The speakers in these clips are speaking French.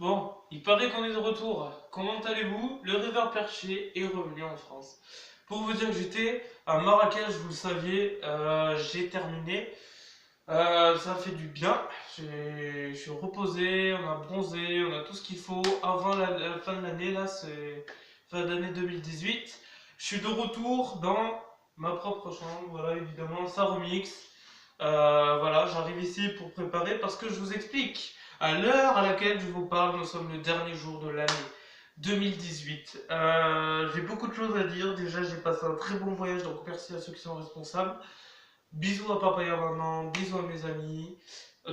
Bon, il paraît qu'on est de retour. Comment allez-vous? Le rêveur perché est revenu en France. Pour vous dire que j'étais à Marrakech, vous le saviez, j'ai terminé. Ça fait du bien. Je suis reposé, on a bronzé, on a tout ce qu'il faut avant la fin de l'année. Là, c'est fin d'année 2018. Je suis de retour dans ma propre chambre. Voilà, évidemment, ça remix. Voilà, j'arrive ici pour préparer parce que je vous explique. À l'heure à laquelle je vous parle, nous sommes le dernier jour de l'année 2018. J'ai beaucoup de choses à dire. Déjà, j'ai passé un très bon voyage, donc merci à ceux qui sont responsables. Bisous à papa et à maman, bisous à mes amis.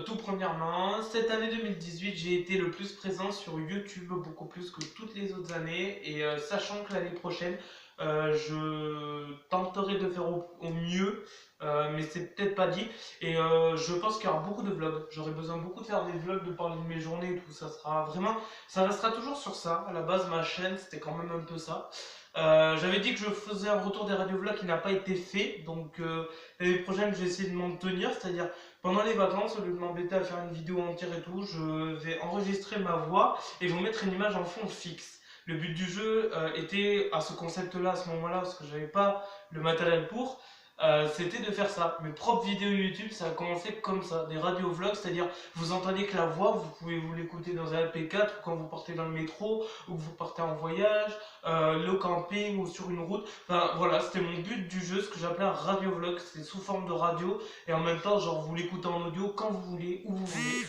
Tout premièrement, cette année 2018, j'ai été le plus présent sur YouTube, beaucoup plus que toutes les autres années. Et sachant que l'année prochaine, je tenterai de faire au mieux, mais c'est peut-être pas dit. Et je pense qu'il y aura beaucoup de vlogs. J'aurai besoin beaucoup de faire des vlogs, de parler de mes journées et tout. Ça sera vraiment, ça restera toujours sur ça. À la base, ma chaîne, c'était quand même un peu ça. J'avais dit que je faisais un retour des radiovlogs qui n'a pas été fait, donc l'année prochaine, je vais essayer de m'en tenir, c'est-à-dire pendant les vacances, au lieu de m'embêter à faire une vidéo entière et tout, je vais enregistrer ma voix et vous mettre une image en fond fixe. Le but du jeu était à ce concept-là, à ce moment-là, parce que j'avais pas le matériel pour, c'était de faire ça. Mes propres vidéos YouTube, ça a commencé comme ça, des radio-vlogs, c'est-à-dire vous entendez que la voix, vous pouvez vous l'écouter dans un MP4 ou quand vous partez dans le métro ou que vous partez en voyage, le camping ou sur une route. Enfin voilà, c'était mon but du jeu, ce que j'appelais un radio vlog. C'est sous forme de radio et en même temps, genre vous l'écoutez en audio quand vous voulez, où vous voulez.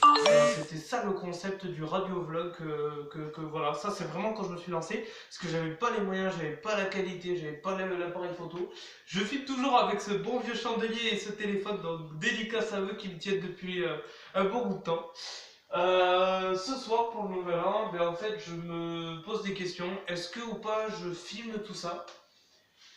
C'était ça le concept du radio vlog. Voilà, ça c'est vraiment quand je me suis lancé parce que j'avais pas les moyens, j'avais pas la qualité, j'avais pas l'appareil photo. Je filme toujours avec ce bon vieux chandelier et ce téléphone, donc dédicace à eux qui me tiennent depuis un bon bout de temps. Ce soir pour le nouvel an, ben en fait je me pose des questions. Est-ce que ou pas je filme tout ça?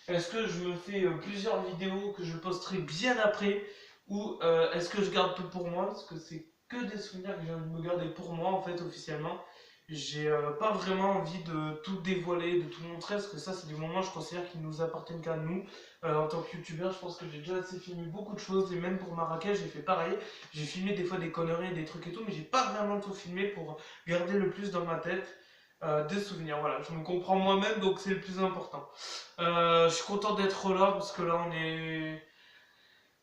Est-ce que je me fais plusieurs vidéos que je posterai bien après? Ou est-ce que je garde tout pour moi? Parce que c'est que des souvenirs que j'ai envie de me garder pour moi en fait officiellement. J'ai pas vraiment envie de tout dévoiler, de tout montrer, parce que ça c'est des moments je considère qu'ils nous appartiennent qu'à nous. En tant que youtubeur, je pense que j'ai déjà assez filmé beaucoup de choses, et même pour Marrakech j'ai fait pareil. J'ai filmé des fois des conneries, des trucs et tout, mais j'ai pas vraiment tout filmé pour garder le plus dans ma tête des souvenirs. Voilà, je me comprends moi-même, donc c'est le plus important. Je suis content d'être là parce que là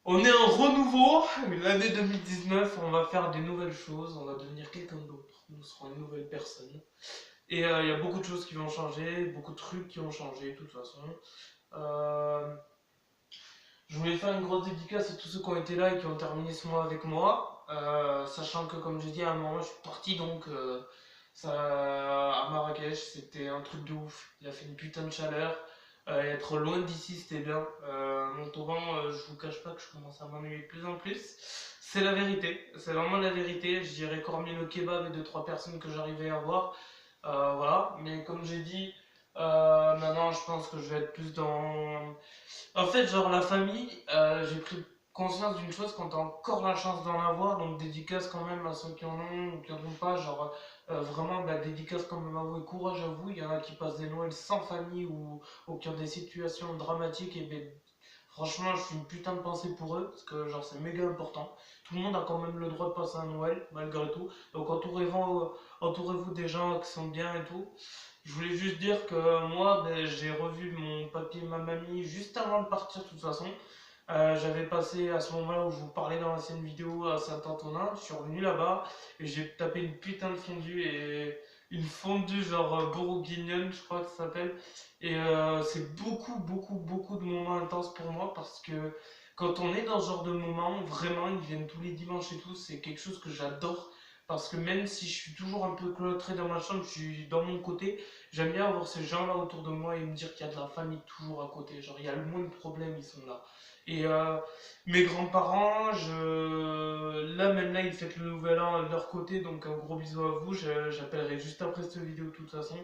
on est en renouveau. L'année 2019, on va faire des nouvelles choses, on va devenir quelqu'un d'autre. Nous serons une nouvelle personne. Et il y a beaucoup de choses qui vont changer, beaucoup de trucs qui vont changer de toute façon. Euh, je voulais faire une grosse dédicace à tous ceux qui ont été là et qui ont terminé ce mois avec moi. Sachant que comme j'ai dit à un moment, je suis parti donc à Marrakech, c'était un truc de ouf. Il a fait une putain de chaleur. Être loin d'ici, c'était bien. Montauban, je vous cache pas que je commence à m'ennuyer de plus en plus. C'est la vérité, c'est vraiment la vérité. Je dirais hormis le kebab et deux trois personnes que j'arrivais à voir. Voilà, mais comme j'ai dit, maintenant je pense que je vais être plus dans. En fait, genre la famille, j'ai pris conscience d'une chose quand t'as encore la chance d'en avoir, donc dédicace quand même à ceux qui en ont ou qui en ont pas, genre vraiment bah, dédicace quand même à vous et courage à vous. Il y en a qui passent des Noëls sans famille ou qui ont des situations dramatiques et ben, franchement, je suis une putain de pensée pour eux parce que genre c'est méga important. Tout le monde a quand même le droit de passer un Noël malgré tout, donc entourez-vous des gens qui sont bien et tout. Je voulais juste dire que moi, ben, j'ai revu mon papy et ma mamie juste avant de partir de toute façon. J'avais passé à ce moment-là où je vous parlais dans l'ancienne vidéo à Saint-Antonin. Je suis revenu là-bas et j'ai tapé une putain de fondue et une fondue genre bourguignonne, je crois que ça s'appelle. Et c'est beaucoup de moments intenses pour moi parce que quand on est dans ce genre de moments, vraiment, ils viennent tous les dimanches et tout, c'est quelque chose que j'adore. Parce que même si je suis toujours un peu cloîtré dans ma chambre, je suis dans mon côté, j'aime bien avoir ces gens-là autour de moi et me dire qu'il y a de la famille toujours à côté. Genre, il y a le moins de problèmes, ils sont là. Et mes grands-parents, là maintenant ils fêtent le nouvel an de leur côté, donc un gros bisou à vous. J'appellerai juste après cette vidéo de toute façon.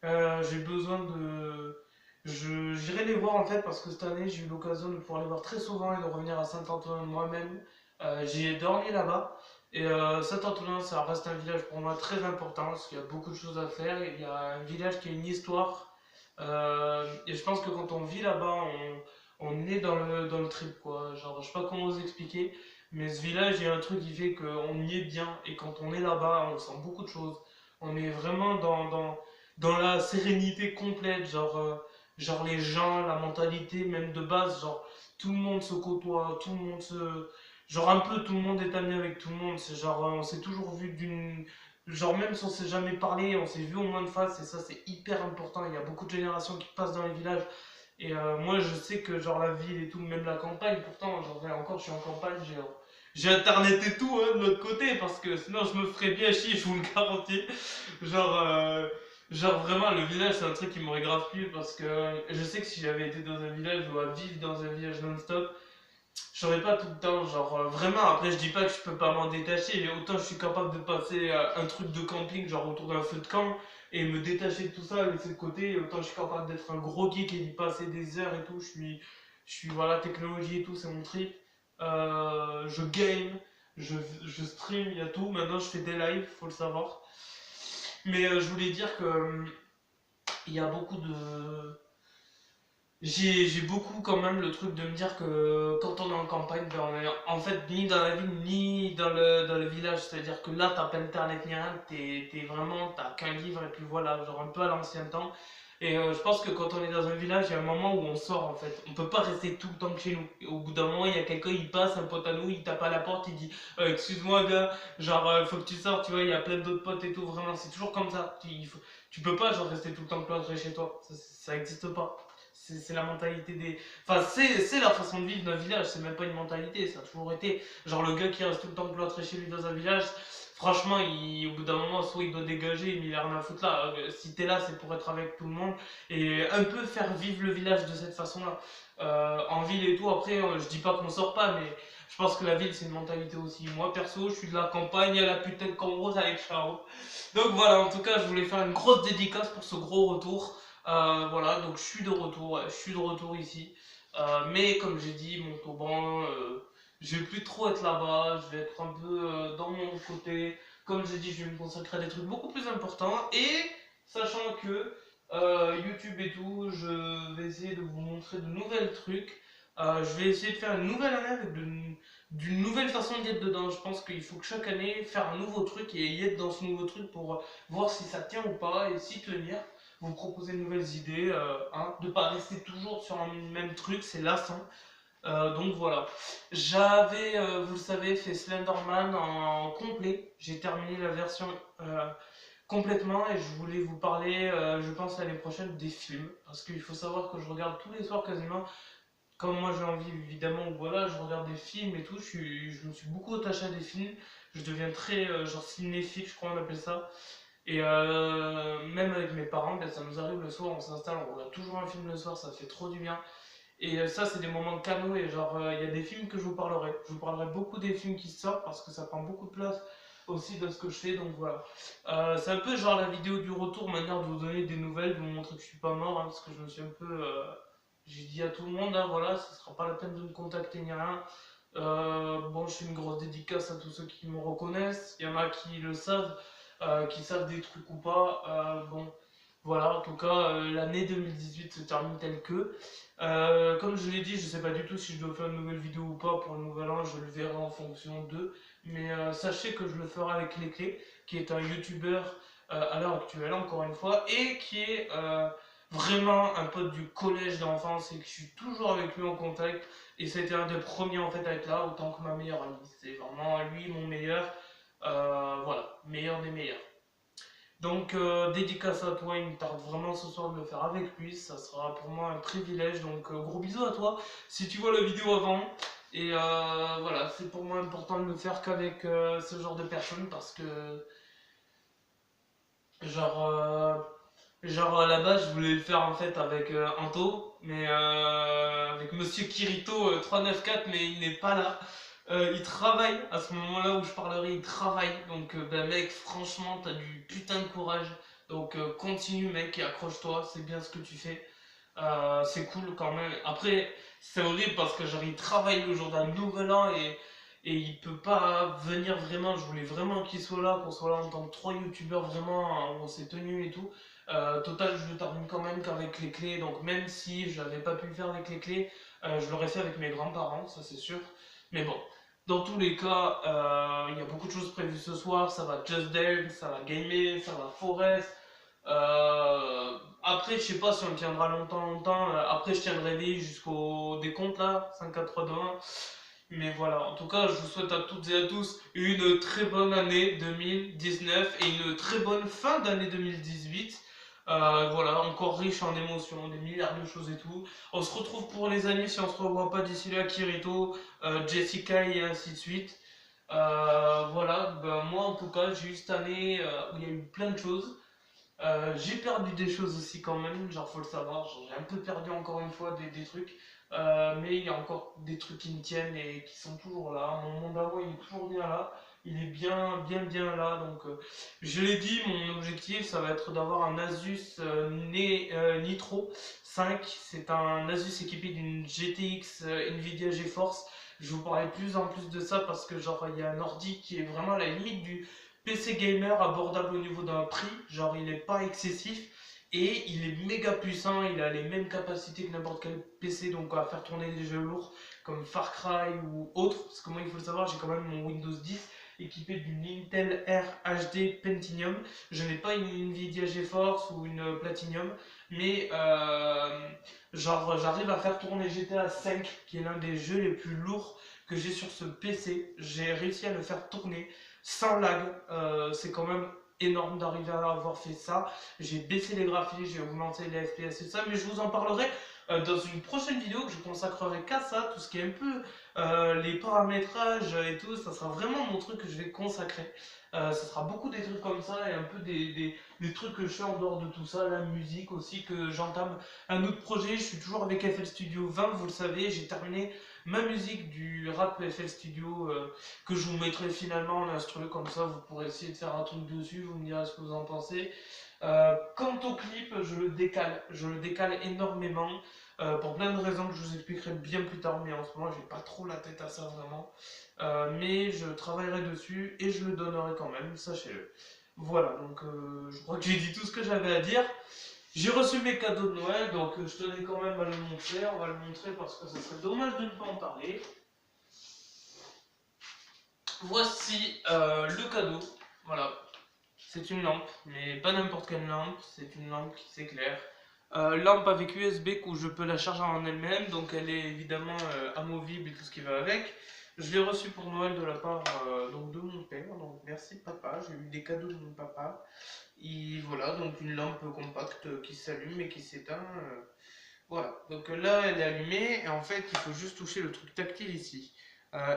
J'ai besoin de. J'irai les voir en fait parce que cette année j'ai eu l'occasion de pouvoir les voir très souvent et de revenir à Saint-Antonin moi-même. J'y ai dormi là-bas. Et Saint-Antonin, ça reste un village pour moi très important parce qu'il y a beaucoup de choses à faire. Il y a un village qui a une histoire. Et je pense que quand on vit là-bas, on est dans le trip quoi. Genre, je sais pas comment vous expliquer. Mais ce village, il y a un truc qui fait qu'on y est bien, et quand on est là-bas, on sent beaucoup de choses. On est vraiment dans la sérénité complète, genre les gens, la mentalité même de base, genre tout le monde se côtoie, tout le monde se... Genre un peu tout le monde est ami avec tout le monde, c'est genre on s'est toujours vu d'une... Genre même si on s'est jamais parlé, on s'est vu au moins de face, et ça c'est hyper important, il y a beaucoup de générations qui passent dans les villages, et moi je sais que genre la ville et tout, même la campagne, pourtant genre là, encore je suis en campagne, j'ai internet et tout hein, de l'autre côté, parce que sinon je me ferais bien chier, je vous le garantis. Genre, genre vraiment le village c'est un truc qui m'aurait grave plu, parce que je sais que si j'avais été dans un village ou à vivre dans un village non-stop, je saurais pas tout le temps, genre vraiment, après je dis pas que je peux pas m'en détacher, mais autant je suis capable de passer un truc de camping, genre autour d'un feu de camp, et me détacher de tout ça, laisser de côté, et autant je suis capable d'être un gros geek et d'y passer des heures et tout, je suis voilà, technologie et tout, c'est mon trip. Je game, je stream, il y a tout, maintenant je fais des lives, faut le savoir. Mais je voulais dire que il y a beaucoup de... J'ai beaucoup quand même le truc de me dire que quand on est en campagne, ben on est en fait ni dans la ville ni dans le village. C'est-à-dire que là, t'as pas internet ni rien, t'as qu'un livre et puis voilà, genre un peu à l'ancien temps. Et je pense que quand on est dans un village, il y a un moment où on sort en fait. On peut pas rester tout le temps chez nous. Et au bout d'un moment, il y a quelqu'un, il passe, un pote à nous, il tape à la porte, il dit excuse-moi gars, genre faut que tu sortes, tu vois, il y a plein d'autres potes et tout. Vraiment, c'est toujours comme ça. Tu peux pas genre rester tout le temps cloîtré chez toi. Ça existe pas. C'est la mentalité des. Enfin, c'est la façon de vivre d'un village, c'est même pas une mentalité, ça a toujours été. Genre, le gars qui reste tout le temps cloîtré chez lui dans un village, franchement, au bout d'un moment, soit il doit dégager, mais il a rien à foutre là. Si t'es là, c'est pour être avec tout le monde et un peu faire vivre le village de cette façon-là. En ville et tout, après, je dis pas qu'on sort pas, mais je pense que la ville, c'est une mentalité aussi. Moi, perso, je suis de la campagne, à la putain de Cambros avec Charo. Donc voilà, en tout cas, je voulais faire une grosse dédicace pour ce gros retour. Voilà, donc je suis de retour, ouais, je suis de retour ici. Mais comme j'ai dit, Montauban, je vais plus trop être là-bas, je vais être un peu dans mon côté. Comme j'ai dit, je vais me consacrer à des trucs beaucoup plus importants. Et sachant que YouTube et tout, je vais essayer de vous montrer de nouvelles trucs. Je vais essayer de faire une nouvelle année avec d'une nouvelle façon d'y être dedans. Je pense qu'il faut que chaque année faire un nouveau truc et y être dans ce nouveau truc pour voir si ça tient ou pas et s'y tenir, vous proposer de nouvelles idées, hein, de pas rester toujours sur un même truc, c'est lassant. Donc voilà. J'avais, vous le savez, fait Slenderman en complet. J'ai terminé la version complètement et je voulais vous parler, je pense l'année prochaine, des films. Parce qu'il faut savoir que je regarde tous les soirs quasiment. Comme moi j'ai envie évidemment, voilà, je regarde des films et tout. Je me suis beaucoup attaché à des films. Je deviens très genre cinéphile, je crois on appelle ça. Et même avec mes parents, ben, ça nous arrive le soir, on s'installe, on regarde toujours un film le soir, ça fait trop du bien. Et ça, c'est des moments de canaux. Et genre, il y a des films que je vous parlerai. Je vous parlerai beaucoup des films qui sortent parce que ça prend beaucoup de place aussi dans ce que je fais. Donc voilà. C'est un peu genre la vidéo du retour, manière de vous donner des nouvelles, de vous montrer que je suis pas mort, hein, parce que je me suis un peu. J'ai dit à tout le monde, hein, voilà, ce sera pas la peine de me contacter ni rien. Bon, je fais une grosse dédicace à tous ceux qui me reconnaissent. Il y en a qui le savent, qui savent des trucs ou pas. Bon, voilà, en tout cas, l'année 2018 se termine telle que. Comme je l'ai dit, je sais pas du tout si je dois faire une nouvelle vidéo ou pas pour le nouvel an, je le verrai en fonction d'eux. Mais sachez que je le ferai avec les clés, qui est un youtubeur à l'heure actuelle, encore une fois, et qui est vraiment un pote du collège d'enfance et que je suis toujours avec lui en contact. Et ça a été un des premiers en fait à être là, autant que ma meilleure amie. C'est vraiment lui mon meilleur, voilà, meilleur des meilleurs. Donc, dédicace à toi, il me tarde vraiment ce soir de le faire avec lui, ça sera pour moi un privilège, donc gros bisous à toi si tu vois la vidéo avant. Et voilà, c'est pour moi important de le faire qu'avec ce genre de personnes parce que, genre, genre à la base je voulais le faire en fait avec Anto, mais avec Monsieur Kirito 394, mais il n'est pas là. Il travaille à ce moment-là où je parlerai, il travaille. Donc, ben mec, franchement, t'as du putain de courage. Donc, continue, mec, et accroche-toi. C'est bien ce que tu fais. C'est cool quand même. Après, c'est horrible parce que genre, il travaille le jour d'un nouvel an et il peut pas venir vraiment. Je voulais vraiment qu'il soit là, qu'on soit là en tant que trois youtubeurs vraiment, hein, où on s'est tenus et tout. Total, je le termine quand même qu'avec les clés. Donc, même si je n'avais pas pu le faire avec les clés, je l'aurais fait avec mes grands-parents, ça c'est sûr. Mais bon. Dans tous les cas, il y a beaucoup de choses prévues ce soir. Ça va Just Dance, ça va Gamer, ça va Forest. Après, je sais pas si on tiendra longtemps. Après, je tiendrai les jusqu'au décompte là, 5, 4, 3, 2, 1. Mais voilà, en tout cas, je vous souhaite à toutes et à tous une très bonne année 2019 et une très bonne fin d'année 2018. Voilà, encore riche en émotions, des milliards de choses et tout. On se retrouve pour les amis si on se revoit pas d'ici là, Kirito, Jessica et ainsi de suite. Voilà, ben moi en tout cas, j'ai eu cette année où il y a eu plein de choses. J'ai perdu des choses aussi quand même, genre faut le savoir, j'ai un peu perdu encore une fois des trucs, mais il y a encore des trucs qui me tiennent et qui sont toujours là. Mon monde à moi il est toujours bien là, il est bien là. Donc je l'ai dit, mon objectif ça va être d'avoir un Asus Nitro 5. C'est un Asus équipé d'une GTX Nvidia GeForce. Je vous parlerai plus en plus de ça parce que genre il y a un ordi qui est vraiment à la limite du PC gamer abordable au niveau d'un prix, genre il n'est pas excessif et il est méga puissant, il a les mêmes capacités que n'importe quel PC, donc à faire tourner des jeux lourds comme Far Cry ou autres, parce que moi il faut le savoir, j'ai quand même mon Windows 10 équipé d'une Intel Air HD Pentium. Je n'ai pas une Nvidia GeForce ou une Platinum, mais genre j'arrive à faire tourner GTA 5, qui est l'un des jeux les plus lourds que j'ai sur ce PC. J'ai réussi à le faire tourner sans lag. C'est quand même énorme d'arriver à avoir fait ça. J'ai baissé les graphiques, j'ai augmenté les FPS et tout ça, mais je vous en parlerai dans une prochaine vidéo que je consacrerai qu'à ça, tout ce qui est un peu les paramétrages et tout, ça sera vraiment mon truc que je vais consacrer. Ça sera beaucoup des trucs comme ça et un peu des trucs que je fais en dehors de tout ça, la musique aussi, que j'entame un autre projet. Je suis toujours avec FL Studio 20, vous le savez, j'ai terminé ma musique du rap FL Studio que je vous mettrai finalement en instru, comme ça vous pourrez essayer de faire un truc dessus, vous me direz ce que vous en pensez. Quant au clip, je le décale énormément pour plein de raisons que je vous expliquerai bien plus tard, mais en ce moment j'ai pas trop la tête à ça vraiment. Mais je travaillerai dessus et je le donnerai quand même, sachez-le. Voilà, donc je crois que j'ai dit tout ce que j'avais à dire. J'ai reçu mes cadeaux de Noël, donc je tenais quand même à le montrer. On va le montrer parce que ça serait dommage de ne pas en parler. Voici le cadeau. Voilà, c'est une lampe, mais pas n'importe quelle lampe, c'est une lampe qui s'éclaire. Lampe avec USB où je peux la charger en elle-même, donc elle est évidemment amovible et tout ce qui va avec. Je l'ai reçue pour Noël de la part donc de mon père, donc merci papa, j'ai eu des cadeaux de mon papa. Et voilà, donc une lampe compacte qui s'allume et qui s'éteint. Voilà, donc là elle est allumée et en fait il faut juste toucher le truc tactile ici.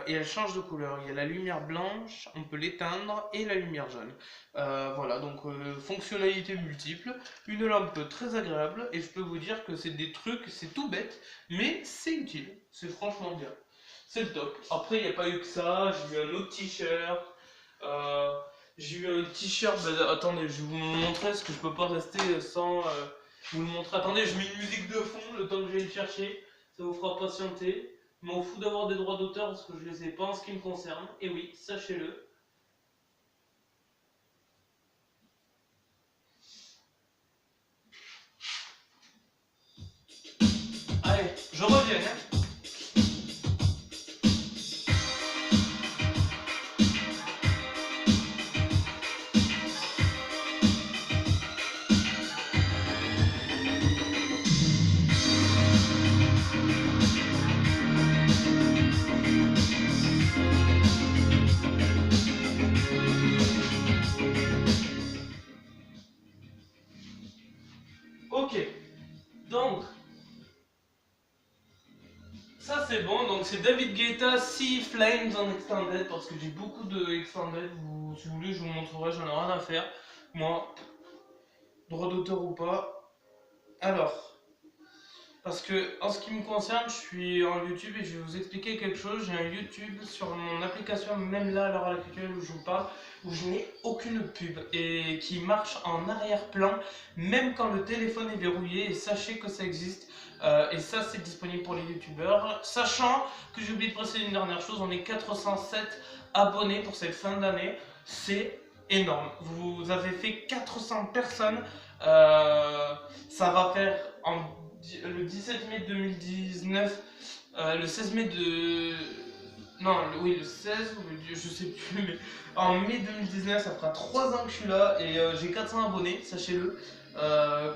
Et elle change de couleur. Il y a la lumière blanche, on peut l'éteindre, et la lumière jaune. Voilà, donc fonctionnalité multiple, une lampe très agréable, et je peux vous dire que c'est des trucs, c'est tout bête, mais c'est utile, c'est franchement bien. C'est le top. Après, il n'y a pas eu que ça, j'ai eu un autre t-shirt. J'ai eu un t-shirt, bah, attendez, je vais vous montrer parce que je peux pas rester sans vous le montrer. Attendez, je mets une musique de fond le temps que je vais le chercher, ça vous fera patienter. Je m'en fous d'avoir des droits d'auteur parce que je les ai pas en ce qui me concerne. Et oui, sachez-le. Allez, je reviens. Hein. Ok, donc ça c'est bon. Donc c'est David Guetta, Sea Flames en extended parce que j'ai beaucoup de extended. Si vous voulez, je vous montrerai, j'en ai rien à faire. Moi, droit d'auteur ou pas. Alors, parce que en ce qui me concerne, je suis en YouTube et je vais vous expliquer quelque chose. J'ai un YouTube sur mon application, même là à l'heure actuelle où je vous parle, où je n'ai aucune pub et qui marche en arrière-plan, même quand le téléphone est verrouillé. Et sachez que ça existe. Et ça, c'est disponible pour les youtubeurs. Sachant que j'ai oublié de préciser une dernière chose, on est 407 abonnés pour cette fin d'année. C'est énorme. Vous avez fait 400 personnes. Ça va faire le 17 mai 2019, le 16 mai Non, oui, le 16, je sais plus, mais en mai 2019, ça fera 3 ans que je suis là et j'ai 400 abonnés, sachez-le.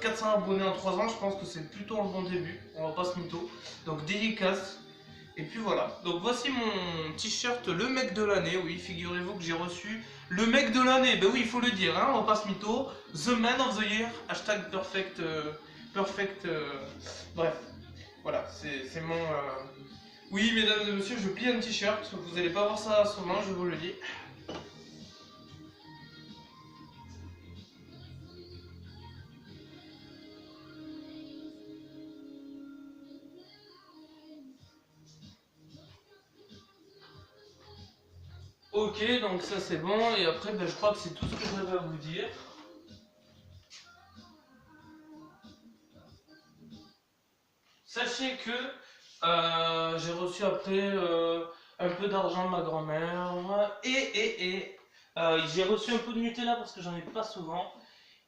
400 abonnés en 3 ans, je pense que c'est plutôt un bon début, on va pas se mytho. Donc dédicace. Et puis voilà. Donc voici mon t-shirt, le mec de l'année. Oui, figurez-vous que j'ai reçu le mec de l'année. Ben oui, il faut le dire, hein, on va pas se mytho. The Man of the Year, hashtag perfect. Perfect. Bref, voilà, c'est mon. Oui, mesdames et messieurs, je plie un t-shirt. Vous allez pas voir ça souvent, je vous le dis. Ok, donc ça c'est bon. Et après, ben, je crois que c'est tout ce que j'avais à vous dire. Sachez que j'ai reçu après un peu d'argent de ma grand-mère et j'ai reçu un peu de Nutella parce que j'en ai pas souvent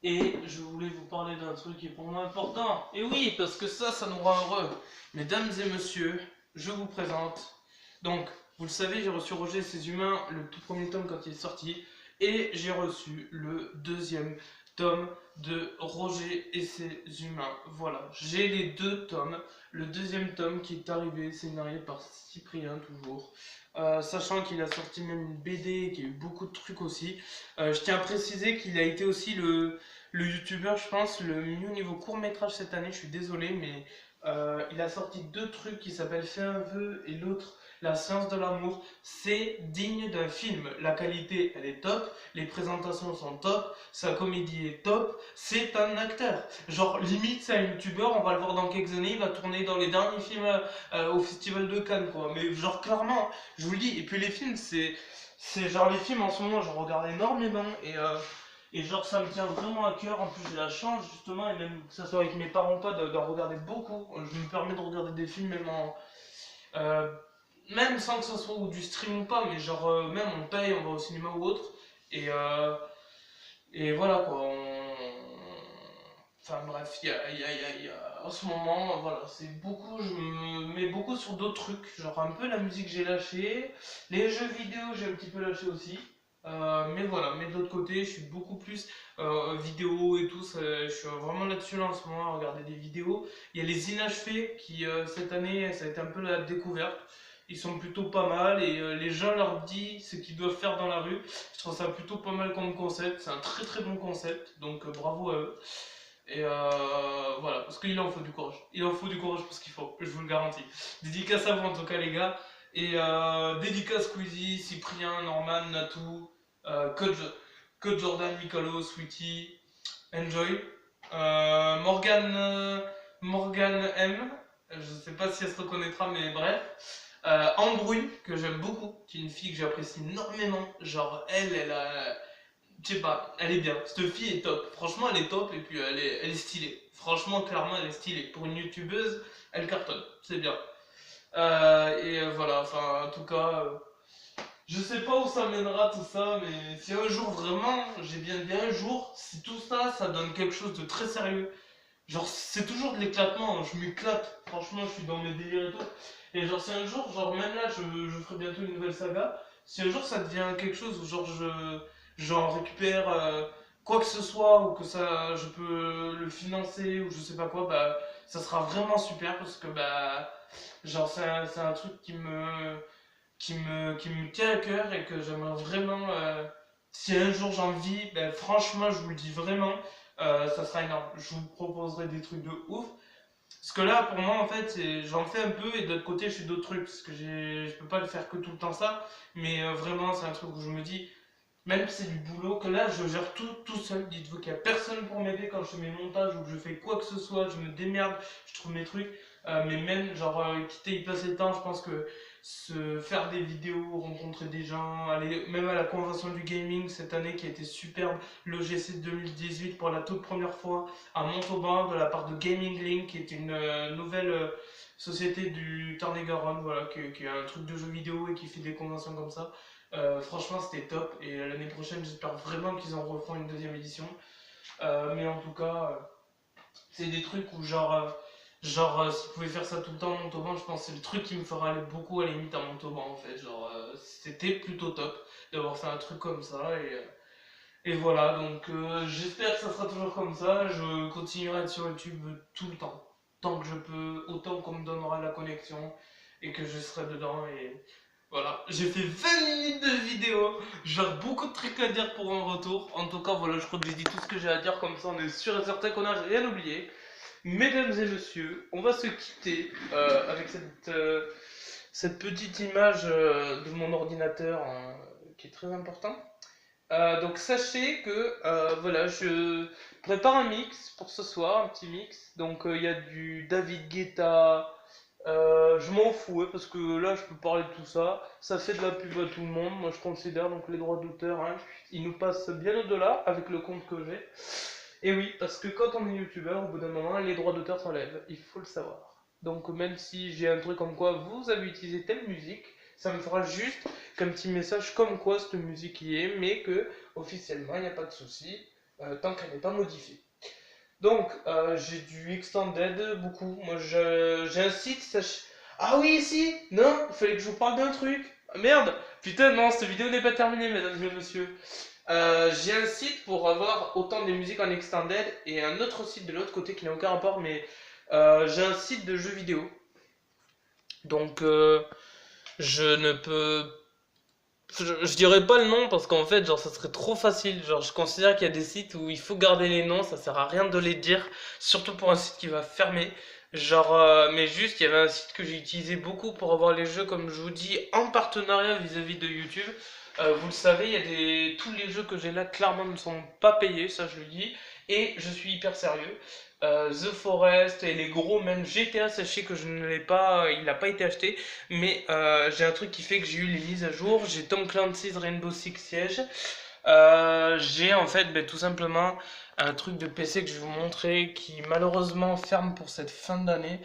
et je voulais vous parler d'un truc qui est pour moi important. Et oui, parce que ça nous rend heureux. Mesdames et messieurs, je vous présente. Donc, vous le savez, j'ai reçu Roger et ses humains, le tout premier tome quand il est sorti, et j'ai reçu le deuxième tome de Roger et ses humains. Voilà, j'ai les deux tomes. Le deuxième tome qui est arrivé, scénarisé par Cyprien toujours. Sachant qu'il a sorti même une BD, qu'il y a eu beaucoup de trucs aussi. Je tiens à préciser qu'il a été aussi le youtubeur, je pense, le mieux niveau court métrage cette année. Je suis désolé, mais il a sorti deux trucs qui s'appellent Fais un vœu et l'autre La science de l'amour. C'est digne d'un film. La qualité, elle est top. Les présentations sont top. Sa comédie est top. C'est un acteur. Genre, limite, c'est un youtubeur. On va le voir dans quelques années. Il va tourner dans les derniers films au Festival de Cannes, quoi. Mais, genre, clairement, je vous le dis. Et puis, les films, c'est genre les films en ce moment, je regarde énormément et genre ça me tient vraiment à cœur. En plus, j'ai la chance justement, et même que ça soit avec mes parents ou pas, d'en regarder beaucoup. Je me permets de regarder des films même euh, même sans que ce soit du stream ou pas, mais genre même on paye, on va au cinéma ou autre. Et, euh, et voilà quoi. Enfin bref, en ce moment, voilà, c'est beaucoup, je me mets beaucoup sur d'autres trucs, genre un peu la musique j'ai lâché, les jeux vidéo j'ai un petit peu lâché aussi. Mais voilà, mais de l'autre côté, je suis beaucoup plus vidéo et tout, je suis vraiment là-dessus là, en ce moment à regarder des vidéos. Il y a les inachevés qui cette année, ça a été un peu la découverte. Ils sont plutôt pas mal et les gens leur disent ce qu'ils doivent faire dans la rue. Je trouve ça plutôt pas mal comme concept, c'est un très très bon concept, donc bravo à eux. Et voilà, parce qu'il en faut du courage. Il en faut du courage parce qu'il faut, je vous le garantis. Dédicace à vous en tout cas les gars. Et dédicace Squeezie, Cyprien, Norman, Natou, Code, Code Jordan, Mikalo, Sweetie, Enjoy. Morgan, Morgan M. Je sais pas si elle se reconnaîtra, mais bref. Ambrouille, que j'aime beaucoup, qui est une fille que j'apprécie énormément. Genre, elle a. Je sais pas, elle est bien. Cette fille est top. Franchement, elle est top et puis elle est stylée. Franchement, clairement, elle est stylée. Pour une youtubeuse, elle cartonne. C'est bien. Voilà, enfin, en tout cas, je sais pas où ça mènera tout ça, mais si un jour vraiment, j'ai bien dit un jour, si tout ça, ça donne quelque chose de très sérieux. Genre, c'est toujours de l'éclatement, hein. Je m'éclate. Franchement, je suis dans mes délires et tout. Et genre, si un jour, genre, même là, je ferai bientôt une nouvelle saga. Si un jour ça devient quelque chose où, genre, j'en récupère quoi que ce soit, ou que ça, je peux le financer, ou je sais pas quoi, bah, ça sera vraiment super parce que, bah, genre, c'est un truc qui me tient à cœur et que j'aimerais vraiment. Si un jour j'en vis, ben, franchement, je vous le dis vraiment, ça sera énorme. Je vous proposerai des trucs de ouf. Parce que là, pour moi, en fait, j'en fais un peu et de l'autre côté, je fais d'autres trucs. Parce que je peux pas le faire que tout le temps ça. Mais vraiment, c'est un truc où je me dis, même si c'est du boulot, que là, je gère tout seul. Dites-vous qu'il n'y a personne pour m'aider quand je fais mes montages ou que je fais quoi que ce soit. Je me démerde, je trouve mes trucs. Mais même, genre, quitter y passer le temps, je pense que se faire des vidéos, rencontrer des gens, aller même à la convention du gaming cette année qui a été superbe, l'OGC 2018 pour la toute première fois à Montauban de la part de Gaming Link, qui est une nouvelle société du Tarn-et-Garonne, voilà, qui a un truc de jeux vidéo et qui fait des conventions comme ça. Franchement, c'était top. Et l'année prochaine, j'espère vraiment qu'ils en refont une deuxième édition. Mais en tout cas, c'est des trucs où, genre, Genre, si vous pouvez faire ça tout le temps en Montauban, je pense que c'est le truc qui me fera aller beaucoup à la limite à Montauban en fait. Genre, c'était plutôt top d'avoir fait un truc comme ça. Et voilà, donc j'espère que ça sera toujours comme ça. Je continuerai à être sur YouTube tout le temps. Tant que je peux, autant qu'on me donnera la connexion et que je serai dedans. Et voilà, j'ai fait 20 minutes de vidéo. Genre beaucoup de trucs à dire pour un retour. En tout cas, voilà, je crois que j'ai dit tout ce que j'ai à dire. Comme ça, on est sûr et certain qu'on n'a rien oublié. Mesdames et messieurs, on va se quitter avec cette petite image de mon ordinateur qui est très important. Donc sachez que voilà, je prépare un mix pour ce soir, un petit mix. Donc il y a du David Guetta. Je m'en fous parce que là je peux parler de tout ça. Ça fait de la pub à tout le monde. Moi je considère donc les droits d'auteur, hein, ils nous passent bien au-delà avec le compte que j'ai. Et oui, parce que quand on est youtubeur, au bout d'un moment, les droits d'auteur s'enlèvent. Il faut le savoir. Donc même si j'ai un truc comme quoi vous avez utilisé telle musique, ça me fera juste qu'un petit message comme quoi cette musique y est, mais que officiellement il n'y a pas de souci tant qu'elle n'est pas modifiée. Donc j'ai du extended beaucoup. Moi j'ai un site. Ah oui, si. Non, il fallait que je vous parle d'un truc. Ah, merde. Putain, non, cette vidéo n'est pas terminée, mesdames et messieurs. J'ai un site pour avoir autant des musiques en extended et un autre site de l'autre côté qui n'a aucun rapport, mais j'ai un site de jeux vidéo. Donc je ne peux je dirais pas le nom parce qu'en fait, genre, ça serait trop facile. Genre, je considère qu'il y a des sites où il faut garder les noms, ça sert à rien de les dire, surtout pour un site qui va fermer. Genre, mais juste, il y avait un site que j'ai utilisé beaucoup pour avoir les jeux, comme je vous dis, en partenariat vis-à-vis de YouTube. Vous le savez, il y a tous les jeux que j'ai là, clairement, ne sont pas payés, ça je le dis, et je suis hyper sérieux. The Forest et les gros, même GTA, sachez que je ne l'ai pas, il n'a pas été acheté. Mais j'ai un truc qui fait que j'ai eu les mises à jour. J'ai Tom Clancy's Rainbow Six Siege. J'ai en fait tout simplement un truc de PC que je vais vous montrer qui malheureusement ferme pour cette fin d'année.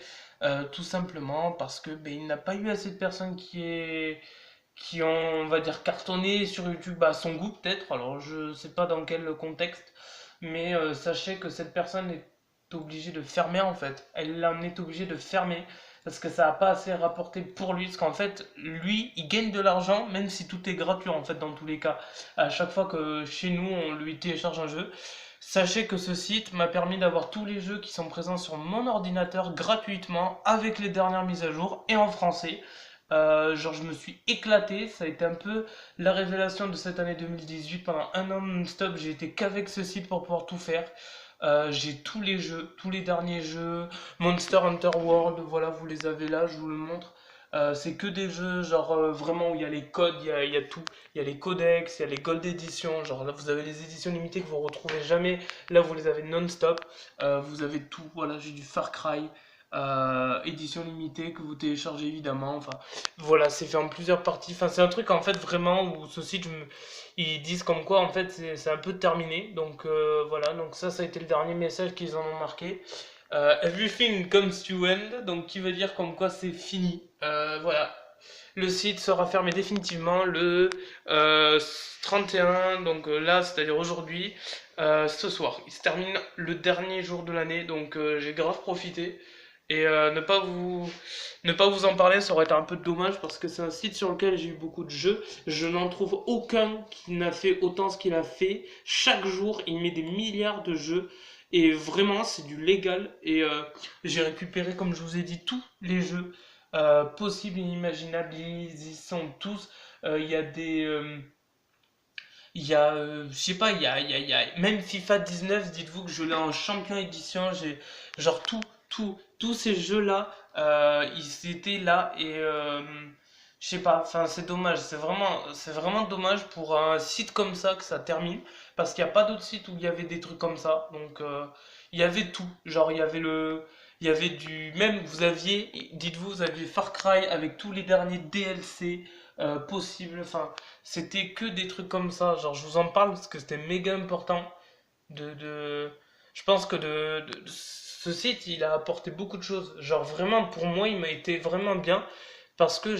Tout simplement parce que il n'a pas eu assez de personnes qui ont, on va dire, cartonné sur YouTube à son goût peut-être. Alors je sais pas dans quel contexte, mais sachez que cette personne est obligée de fermer en fait. Elle en est obligée de fermer parce que ça n'a pas assez rapporté pour lui. Parce qu'en fait, lui, il gagne de l'argent même si tout est gratuit en fait dans tous les cas. À chaque fois que chez nous on lui télécharge un jeu. Sachez que ce site m'a permis d'avoir tous les jeux qui sont présents sur mon ordinateur gratuitement avec les dernières mises à jour et en français. Genre je me suis éclaté, ça a été un peu la révélation de cette année 2018. Pendant un an non-stop, j'ai été qu'avec ce site pour pouvoir tout faire. J'ai tous les jeux, tous les derniers jeux, Monster Hunter World, voilà, vous les avez là, je vous le montre. C'est que des jeux genre vraiment où il y a les codes, il y a tout. Il y a les codex, il y a les gold editions, genre là vous avez les éditions limitées que vous retrouvez jamais, là vous les avez non-stop. Vous avez tout, voilà, j'ai du Far Cry, édition limitée que vous téléchargez évidemment. Enfin voilà, c'est fait en plusieurs parties. Enfin c'est un truc en fait vraiment où ce site, ils disent comme quoi en fait c'est un peu terminé. Donc voilà, donc ça a été le dernier message qu'ils en ont marqué. Everything comes to end, donc qui veut dire comme quoi c'est fini. Voilà, le site sera fermé définitivement le 31, donc là, c'est-à-dire aujourd'hui, ce soir. Il se termine le dernier jour de l'année, donc j'ai grave profité. Et ne pas vous en parler, ça aurait été un peu dommage parce que c'est un site sur lequel j'ai eu beaucoup de jeux. Je n'en trouve aucun qui n'a fait autant ce qu'il a fait. Chaque jour, il met des milliards de jeux. Et vraiment, c'est du légal. Et j'ai récupéré, comme je vous ai dit, tous les jeux possibles et inimaginables. Ils y sont tous. Il y a des. Je sais pas, il y a même FIFA 19, dites-vous que je l'ai en champion édition, j'ai genre tous ces jeux-là, ils étaient là et je sais pas, enfin c'est dommage, c'est vraiment dommage pour un site comme ça que ça termine, parce qu'il n'y a pas d'autres sites où il y avait des trucs comme ça, donc il y avait tout, genre il y avait même vous aviez, dites-vous, vous aviez Far Cry avec tous les derniers DLC possibles, enfin c'était que des trucs comme ça. Genre, je vous en parle parce que c'était méga important. Je pense que ce site, il a apporté beaucoup de choses. Genre, vraiment, pour moi, il m'a été vraiment bien. Parce que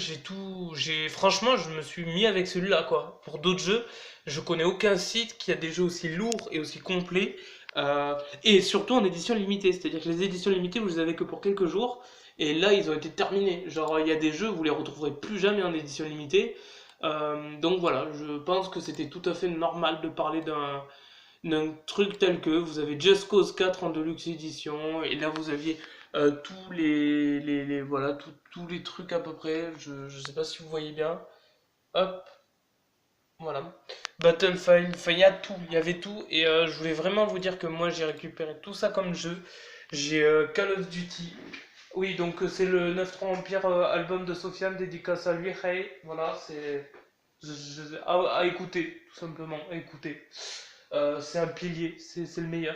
franchement, je me suis mis avec celui-là, quoi. Pour d'autres jeux, je connais aucun site qui a des jeux aussi lourds et aussi complets. Et surtout en édition limitée, c'est-à-dire que les éditions limitées, vous les avez que pour quelques jours, et là ils ont été terminés. Genre il y a des jeux, vous les retrouverez plus jamais en édition limitée. Donc voilà, je pense que c'était tout à fait normal de parler d'un truc tel que vous avez Just Cause 4 en Deluxe Edition, et là vous aviez tous voilà, tous les trucs à peu près, je sais pas si vous voyez bien. Hop, voilà. Battlefield, enfin il y a tout, il y avait tout, et je voulais vraiment vous dire que moi j'ai récupéré tout ça comme jeu. J'ai Call of Duty. Oui, donc c'est le 9-3 Empire album de Sofiane, dédicace à lui. Hey, voilà, c'est à écouter, tout simplement, à écouter. C'est un pilier, c'est le meilleur.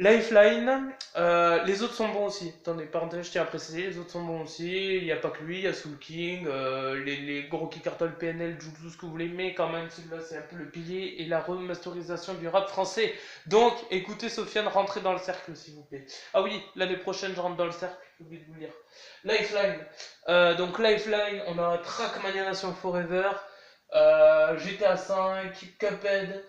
Lifeline, les autres sont bons aussi. Attendez, parenthèse, je tiens à préciser, les autres sont bons aussi. Il n'y a pas que lui, il y a Soul King, les gros qui cartonnent PNL, tout ce que vous voulez, mais quand même, celui-là, c'est un peu le pilier et la remasterisation du rap français. Donc, écoutez Sofiane, rentrez dans le cercle, s'il vous plaît. Ah oui, l'année prochaine, je rentre dans le cercle, j'ai oublié de vous le dire. Lifeline, donc Lifeline, on a Trackmania Nation Forever, GTA V, Cuphead,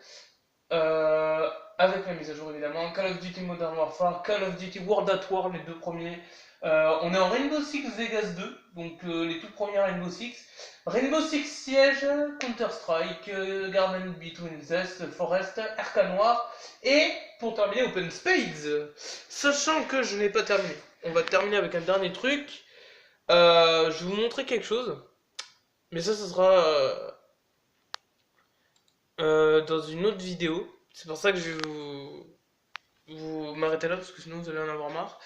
avec la mise à jour évidemment, Call of Duty Modern Warfare, Call of Duty World at War, les deux premiers. On est en Rainbow Six Vegas 2, donc les tout premiers Rainbow Six. Rainbow Six Siege, Counter-Strike, Garden Between Zest, Forest, Arca Noir, et pour terminer Open Spades. Sachant que je n'ai pas terminé. On va terminer avec un dernier truc. Je vais vous montrer quelque chose, mais ça sera dans une autre vidéo. C'est pour ça que je vais vous m'arrêter là parce que sinon vous allez en avoir marre.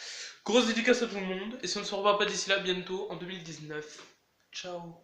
Grosse dédicace à tout le monde et si on ne se revoit pas d'ici là bientôt en 2019. Ciao.